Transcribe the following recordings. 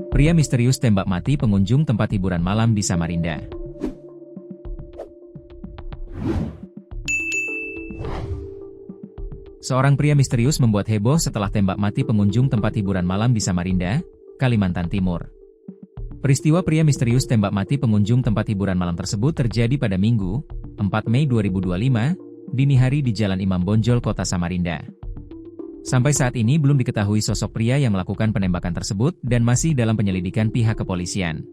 Pria misterius tembak mati pengunjung tempat hiburan malam di Samarinda. Seorang pria misterius membuat heboh setelah tembak mati pengunjung tempat hiburan malam di Samarinda, Kalimantan Timur. Peristiwa pria misterius tembak mati pengunjung tempat hiburan malam tersebut terjadi pada Minggu, 4 Mei 2025, dini hari di Jalan Imam Bonjol, Kota Samarinda. Sampai saat ini belum diketahui sosok pria yang melakukan penembakan tersebut dan masih dalam penyelidikan pihak kepolisian.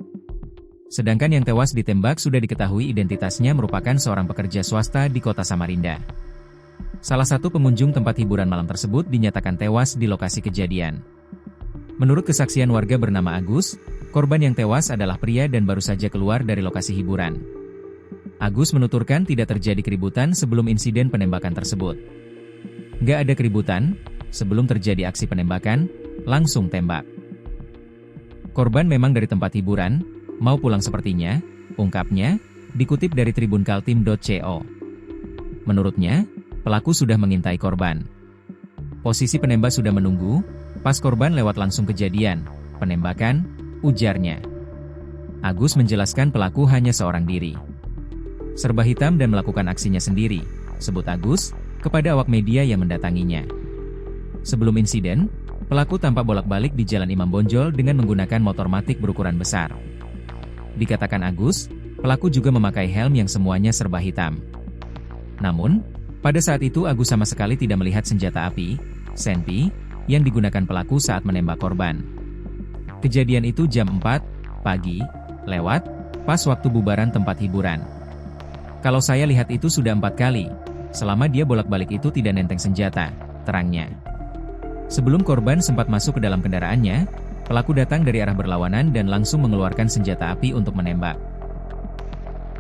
Sedangkan yang tewas ditembak sudah diketahui identitasnya merupakan seorang pekerja swasta di Kota Samarinda. Salah satu pengunjung tempat hiburan malam tersebut dinyatakan tewas di lokasi kejadian. Menurut kesaksian warga bernama Agus, korban yang tewas adalah pria dan baru saja keluar dari lokasi hiburan. Agus menuturkan tidak terjadi keributan sebelum insiden penembakan tersebut. Nggak ada keributan, sebelum terjadi aksi penembakan, langsung tembak. Korban memang dari tempat hiburan, mau pulang sepertinya, ungkapnya, dikutip dari tribunkaltim.co. Menurutnya, pelaku sudah mengintai korban. Posisi penembak sudah menunggu, pas korban lewat langsung kejadian, penembakan, ujarnya. Agus menjelaskan pelaku hanya seorang diri. Serba hitam dan melakukan aksinya sendiri, sebut Agus, kepada awak media yang mendatanginya. Sebelum insiden, pelaku tampak bolak-balik di Jalan Imam Bonjol dengan menggunakan motor matic berukuran besar. Dikatakan Agus, pelaku juga memakai helm yang semuanya serba hitam. Namun, pada saat itu Agus sama sekali tidak melihat senjata api, senpi, yang digunakan pelaku saat menembak korban. Kejadian itu jam 4 pagi, lewat, pas waktu bubaran tempat hiburan. Kalau saya lihat itu sudah 4 kali, selama dia bolak-balik itu tidak nenteng senjata, terangnya. Sebelum korban sempat masuk ke dalam kendaraannya, pelaku datang dari arah berlawanan dan langsung mengeluarkan senjata api untuk menembak.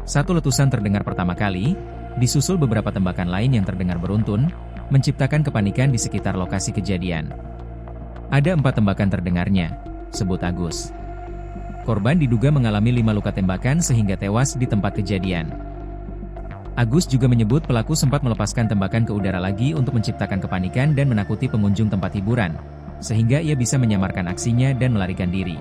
Satu letusan terdengar pertama kali, disusul beberapa tembakan lain yang terdengar beruntun, menciptakan kepanikan di sekitar lokasi kejadian. Ada 4 tembakan terdengarnya, sebut Agus. Korban diduga mengalami 5 luka tembakan sehingga tewas di tempat kejadian. Agus juga menyebut pelaku sempat melepaskan tembakan ke udara lagi untuk menciptakan kepanikan dan menakuti pengunjung tempat hiburan, sehingga ia bisa menyamarkan aksinya dan melarikan diri.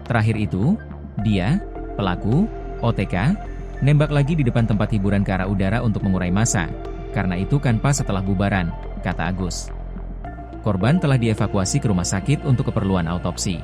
Terakhir itu, dia, pelaku, OTK, nembak lagi di depan tempat hiburan ke arah udara untuk mengurai massa, karena itu kan pas setelah bubaran, kata Agus. Korban telah dievakuasi ke rumah sakit untuk keperluan autopsi.